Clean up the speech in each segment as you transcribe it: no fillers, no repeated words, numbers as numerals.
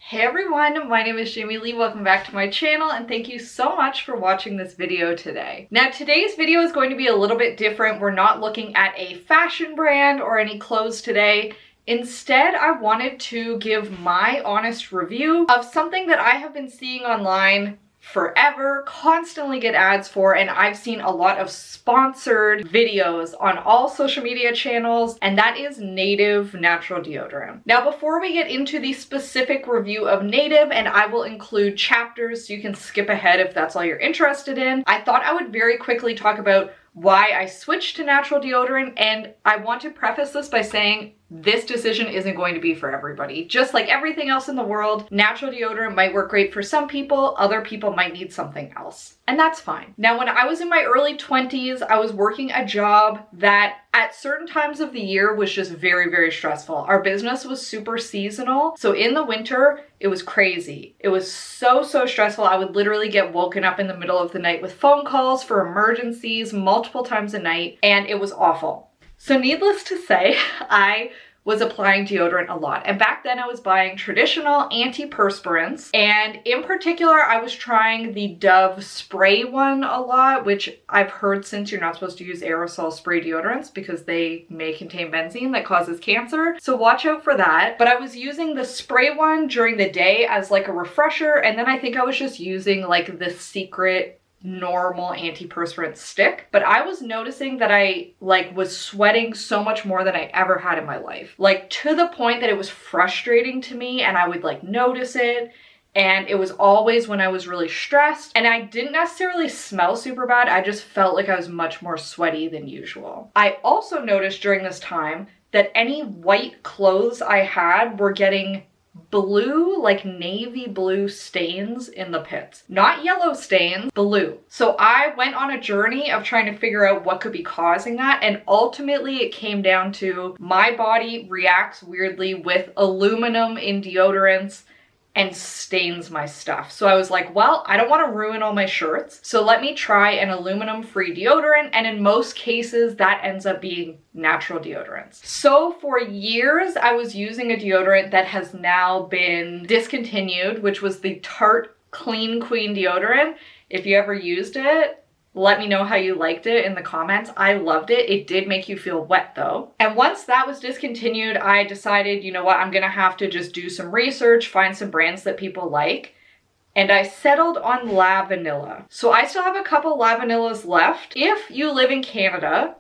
Hey everyone, my name is Leigh. Welcome back to my channel and thank you so much for watching this video today. Now today's video is going to be a little bit different. We're not looking at a fashion brand or any clothes today. Instead, I wanted to give my honest review of something that I have been seeing online forever, constantly get ads for, and I've seen a lot of sponsored videos on all social media channels, and that is Native natural deodorant. Now, before we get into the specific review of Native, and I will include chapters so you can skip ahead if that's all you're interested in, I thought I would very quickly talk about why I switched to natural deodorant, and I want to preface this by saying this decision isn't going to be for everybody. Just like everything else in the world, natural deodorant might work great for some people, other people might need something else. And that's fine. Now, when I was in my early 20s, I was working a job that at certain times of the year was just very, very stressful. Our business was super seasonal. So in the winter, it was crazy. It was so stressful. I would literally get woken up in the middle of the night with phone calls for emergencies multiple times a night, and it was awful. So needless to say, I was applying deodorant a lot. And back then I was buying traditional antiperspirants. And in particular, I was trying the Dove spray one a lot, which I've heard since you're not supposed to use aerosol spray deodorants because they may contain benzene that causes cancer. So watch out for that. But I was using the spray one during the day as like a refresher. And then I think I was just using like the secret normal antiperspirant stick, but I was noticing that I was sweating so much more than I ever had in my life, to the point that it was frustrating to me, and I would notice it, and it was always when I was really stressed, and I didn't necessarily smell super bad. I just felt like I was much more sweaty than usual. I also noticed during this time that any white clothes I had were getting blue, navy blue stains in the pits. Not yellow stains, blue. So I went on a journey of trying to figure out what could be causing that, and ultimately it came down to my body reacts weirdly with aluminum in deodorants and stains my stuff. So I was like, well, I don't want to ruin all my shirts, so let me try an aluminum-free deodorant, and in most cases that ends up being natural deodorants. So for years I was using a deodorant that has now been discontinued, which was the Tarte Clean Queen deodorant. If you ever used it, let me know how you liked it in the comments. I loved it. It did make you feel wet though. And once that was discontinued, I decided, you know what, I'm gonna have to just do some research, find some brands that people like. And I settled on Lavanila. So I still have a couple Lavanillas left. If you live in Canada,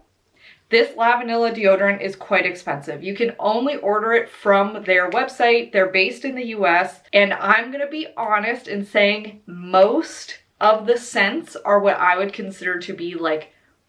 this Lavanila deodorant is quite expensive. You can only order it from their website. They're based in the US. And I'm gonna be honest in saying most of the scents are what I would consider to be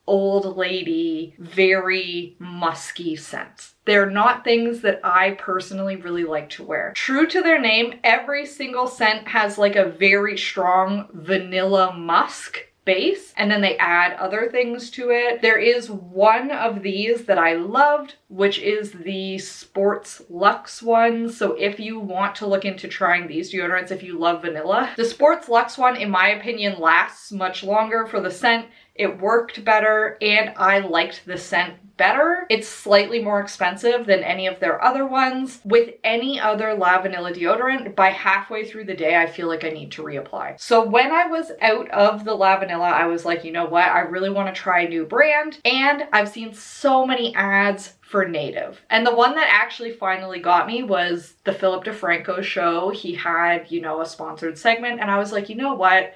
old lady, very musky scents. They're not things that I personally really like to wear. True to their name, every single scent has a very strong vanilla musk base, and then they add other things to it. There is one of these that I loved, which is the Sports Luxe one. So if you want to look into trying these deodorants, if you love vanilla, the Sports Luxe one, in my opinion, lasts much longer for the scent. It worked better, and I liked the scent better. It's slightly more expensive than any of their other ones. With any other Lavanila deodorant, by halfway through the day, I feel like I need to reapply. So when I was out of the Lavanila, I was like, you know what? I really want to try a new brand, and I've seen so many ads for Native. And the one that actually finally got me was the Philip DeFranco show. He had, a sponsored segment, and I was like, you know what?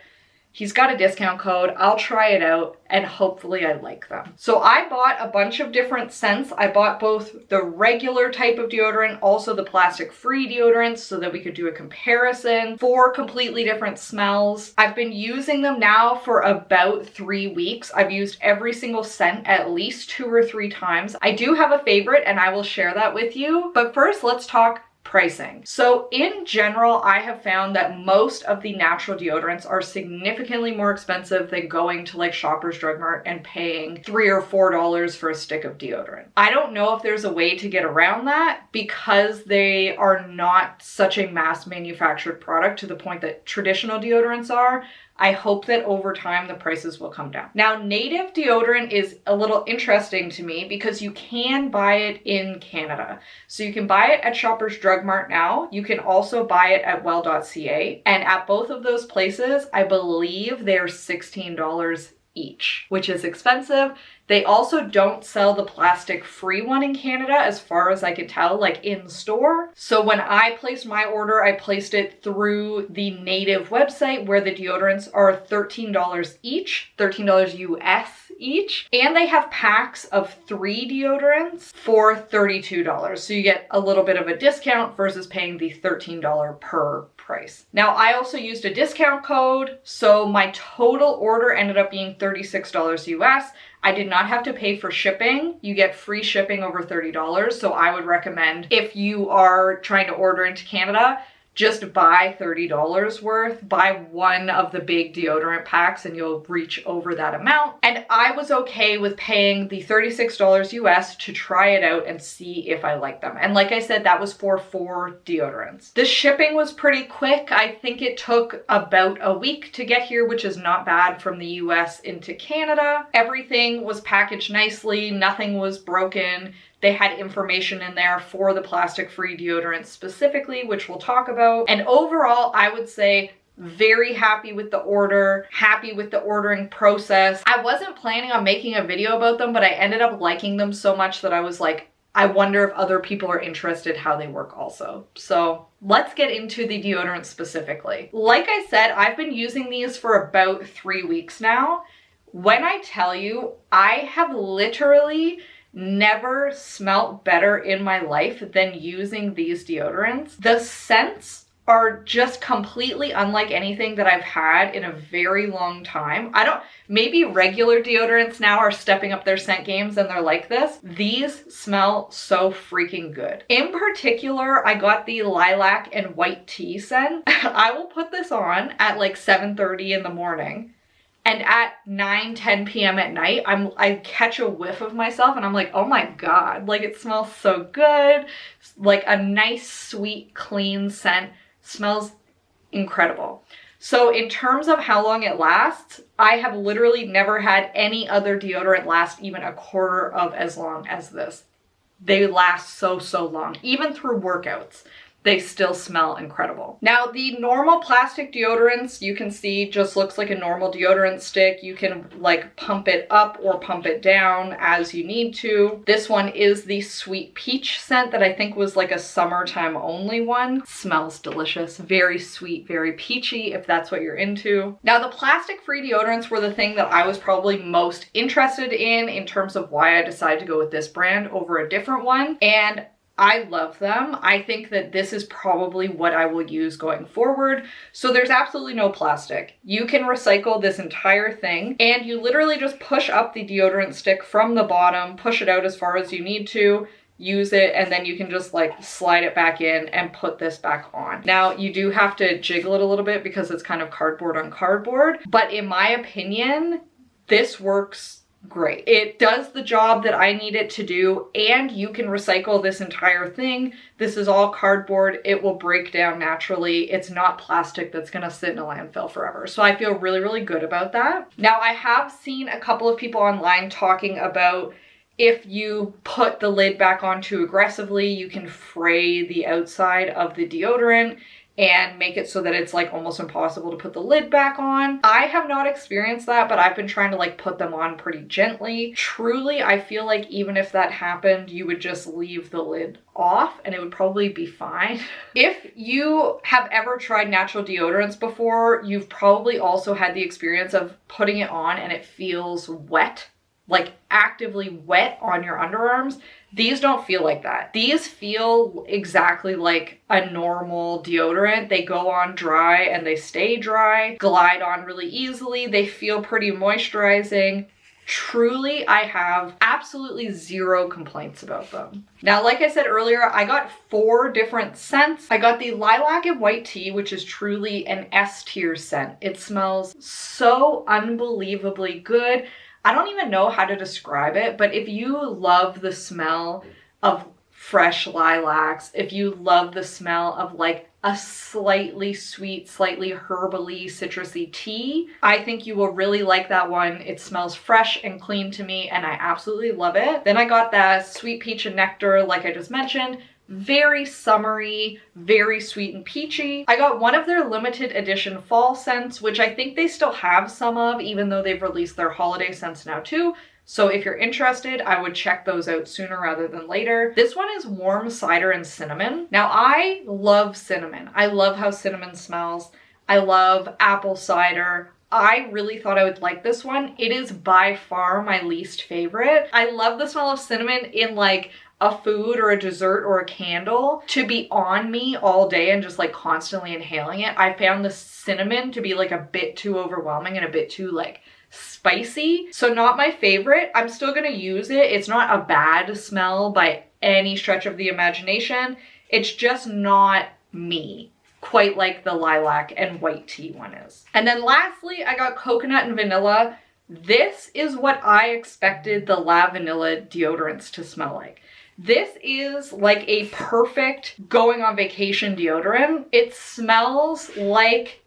He's got a discount code. I'll try it out and hopefully I like them. So I bought a bunch of different scents. I bought both the regular type of deodorant, also the plastic-free deodorants, so that we could do a comparison. 4 completely different smells. I've been using them now for about 3 weeks. I've used every single scent at least 2 or 3 times. I do have a favorite and I will share that with you. But first, let's talk pricing. So in general, I have found that most of the natural deodorants are significantly more expensive than going to Shoppers Drug Mart and paying $3 or $4 for a stick of deodorant. I don't know if there's a way to get around that because they are not such a mass manufactured product to the point that traditional deodorants are. I hope that over time the prices will come down. Now, native deodorant is a little interesting to me because you can buy it in Canada. So you can buy it at Shoppers Drug Mart now. You can also buy it at well.ca. And at both of those places, I believe they're $16 each, which is expensive. They also don't sell the plastic-free one in Canada, as far as I could tell, like in store. So when I placed my order, I placed it through the native website where the deodorants are $13 each, $13 US each. And they have packs of 3 deodorants for $32. So you get a little bit of a discount versus paying the $13 per price. Now, I also used a discount code, so my total order ended up being $36 US. I did not have to pay for shipping. You get free shipping over $30. So I would recommend, if you are trying to order into Canada, just buy $30 worth, buy one of the big deodorant packs and you'll reach over that amount. And I was okay with paying the $36 US to try it out and see if I like them. And like I said, that was for 4 deodorants. The shipping was pretty quick. I think it took about a week to get here, which is not bad from the US into Canada. Everything was packaged nicely, nothing was broken. They had information in there for the plastic-free deodorant specifically, which we'll talk about. And overall, I would say very happy with the order, happy with the ordering process. I wasn't planning on making a video about them, but I ended up liking them so much that I was like, I wonder if other people are interested how they work also. So let's get into the deodorant specifically. Like I said, I've been using these for about 3 weeks now. When I tell you, I have literally never smelt better in my life than using these deodorants. The scents are just completely unlike anything that I've had in a very long time. Maybe regular deodorants now are stepping up their scent games and they're like this. These smell so freaking good. In particular, I got the Lilac and White Tea scent. I will put this on at like 7:30 in the morning. And at 9-10 p.m. at night, I catch a whiff of myself and I'm like, oh my God, like it smells so good. Like a nice, sweet, clean scent. Smells incredible. So in terms of how long it lasts, I have literally never had any other deodorant last even a quarter of as long as this. They last so long, even through workouts. They still smell incredible. Now, the normal plastic deodorants, you can see just looks like a normal deodorant stick. You can like pump it up or pump it down as you need to. This one is the Sweet Peach scent that I think was like a summertime only one. Smells delicious, very sweet, very peachy if that's what you're into. Now, the plastic-free deodorants were the thing that I was probably most interested in terms of why I decided to go with this brand over a different one. And I love them. I think that this is probably what I will use going forward. So there's absolutely no plastic. You can recycle this entire thing and you literally just push up the deodorant stick from the bottom, push it out as far as you need to, use it, and then you can just like slide it back in and put this back on. Now, you do have to jiggle it a little bit because it's kind of cardboard on cardboard, but in my opinion, this works great. It does the job that I need it to do, and you can recycle this entire thing. This is all cardboard. It will break down naturally. It's not plastic that's gonna sit in a landfill forever. So I feel really good about that. Now, I have seen a couple of people online talking about if you put the lid back on too aggressively, you can fray the outside of the deodorant and make it so that it's like almost impossible to put the lid back on. I have not experienced that, but I've been trying to like put them on pretty gently. Truly, I feel like even if that happened, you would just leave the lid off and it would probably be fine. If you have ever tried natural deodorants before, you've probably also had the experience of putting it on and it feels wet, like actively wet on your underarms. These don't feel like that. These feel exactly like a normal deodorant. They go on dry and they stay dry, glide on really easily. They feel pretty moisturizing. Truly, I have absolutely zero complaints about them. Now, like I said earlier, I got 4 different scents. I got the Lilac and White Tea, which is truly an S tier scent. It smells so unbelievably good. I don't even know how to describe it, but if you love the smell of fresh lilacs, if you love the smell of like a slightly sweet, slightly herbally, citrusy tea. I think you will really like that one. It smells fresh and clean to me, and I absolutely love it. Then I got that Sweet Peach and Nectar, like I just mentioned. Very summery, very sweet and peachy. I got one of their limited edition fall scents, which I think they still have some of, even though they've released their holiday scents now too. So if you're interested, I would check those out sooner rather than later. This one is warm cider and cinnamon. Now I love cinnamon. I love how cinnamon smells. I love apple cider. I really thought I would like this one. It is by far my least favorite. I love the smell of cinnamon in like a food or a dessert or a candle to be on me all day and just like constantly inhaling it. I found the cinnamon to be like a bit too overwhelming and a bit too like spicy. So not my favorite. I'm still gonna use it. It's not a bad smell by any stretch of the imagination. It's just not me, quite like the Lilac and White Tea one is. And then lastly, I got coconut and vanilla. This is what I expected the Lavanila deodorants to smell like. This is like a perfect going on vacation deodorant. It smells like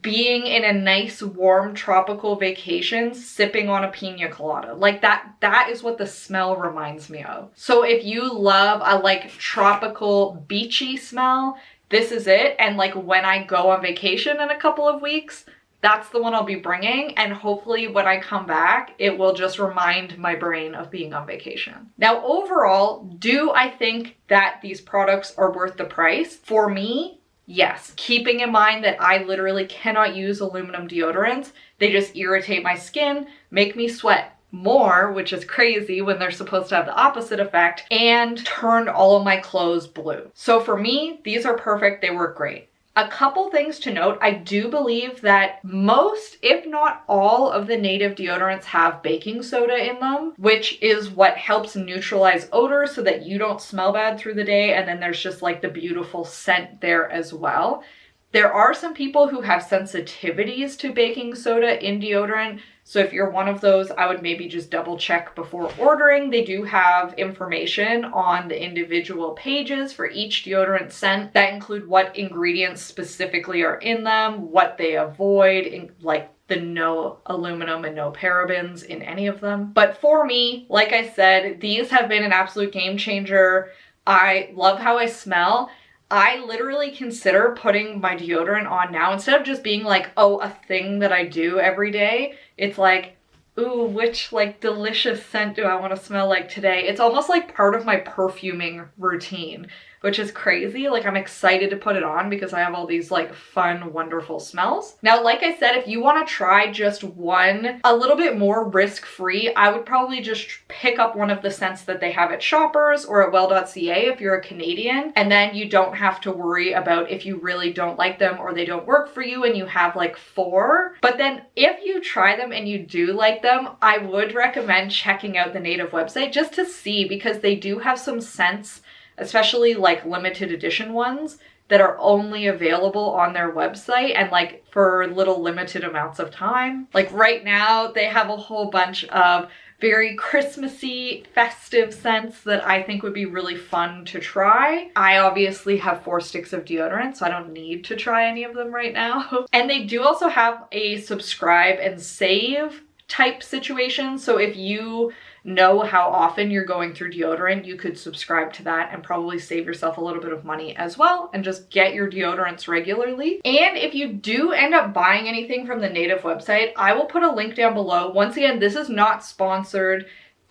being in a nice warm tropical vacation sipping on a pina colada. Like that is what the smell reminds me of. So if you love a like tropical beachy smell, this is it. And like when I go on vacation in a couple of weeks, that's the one I'll be bringing, and hopefully when I come back, it will just remind my brain of being on vacation. Now overall, do I think that these products are worth the price? For me, yes. Keeping in mind that I literally cannot use aluminum deodorants. They just irritate my skin, make me sweat more, which is crazy when they're supposed to have the opposite effect, and turn all of my clothes blue. So for me, these are perfect. They work great. A couple things to note, I do believe that most, if not all, of the native deodorants have baking soda in them, which is what helps neutralize odor so that you don't smell bad through the day, and then there's just like the beautiful scent there as well. There are some people who have sensitivities to baking soda in deodorant, so if you're one of those, I would maybe just double check before ordering. They do have information on the individual pages for each deodorant scent that include what ingredients specifically are in them, what they avoid, like the no aluminum and no parabens in any of them. But for me, like I said, these have been an absolute game changer. I love how I smell. I literally consider putting my deodorant on now instead of just being like, oh, a thing that I do every day. It's like, ooh, which like delicious scent do I want to smell like today? It's almost like part of my perfuming routine, which is crazy. Like I'm excited to put it on because I have all these like fun, wonderful smells. Now, like I said, if you want to try just one, a little bit more risk-free, I would probably just pick up one of the scents that they have at Shoppers or at well.ca if you're a Canadian, and then you don't have to worry about if you really don't like them or they don't work for you and you have like 4. But then if you try them and you do like them, I would recommend checking out the native website just to see, because they do have some scents, especially like limited edition ones, that are only available on their website and like for little limited amounts of time. Like right now they have a whole bunch of very Christmassy, festive scents that I think would be really fun to try. I obviously have 4 sticks of deodorant, so I don't need to try any of them right now. And they do also have a subscribe and save type situation. So if you know how often you're going through deodorant, you could subscribe to that and probably save yourself a little bit of money as well and just get your deodorants regularly. And if you do end up buying anything from the native website, I will put a link down below. Once again, this is not sponsored.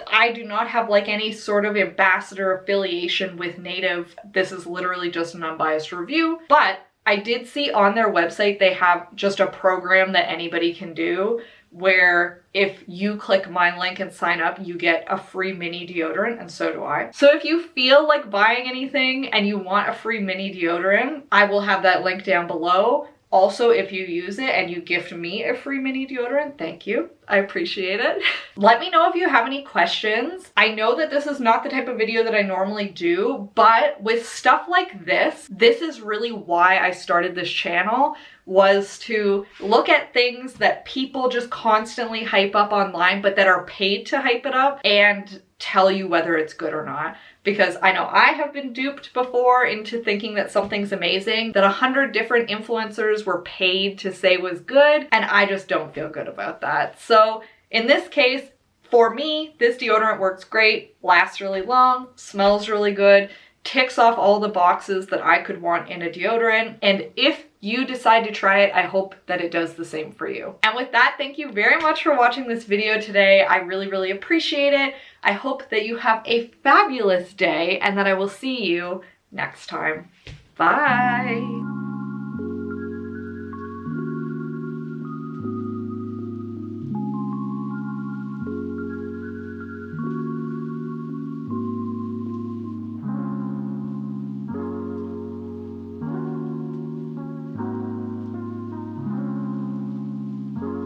I do not have like any sort of ambassador affiliation with native. This is literally just an unbiased review, but I did see on their website they have just a program that anybody can do where if you click my link and sign up, you get a free mini deodorant, and so do I. So if you feel like buying anything and you want a free mini deodorant, I will have that link down below. Also, if you use it and you gift me a free mini deodorant, thank you. I appreciate it. Let me know if you have any questions. I know that this is not the type of video that I normally do, but with stuff like this is really why I started this channel, was to look at things that people just constantly hype up online, but that are paid to hype it up, and tell you whether it's good or not, because I know I have been duped before into thinking that something's amazing, that 100 different influencers were paid to say was good, and I just don't feel good about that. So in this case, for me, this deodorant works great, lasts really long, smells really good, ticks off all the boxes that I could want in a deodorant, and if you decide to try it, I hope that it does the same for you. And with that, thank you very much for watching this video today. I really, really appreciate it. I hope that you have a fabulous day and that I will see you next time. Bye!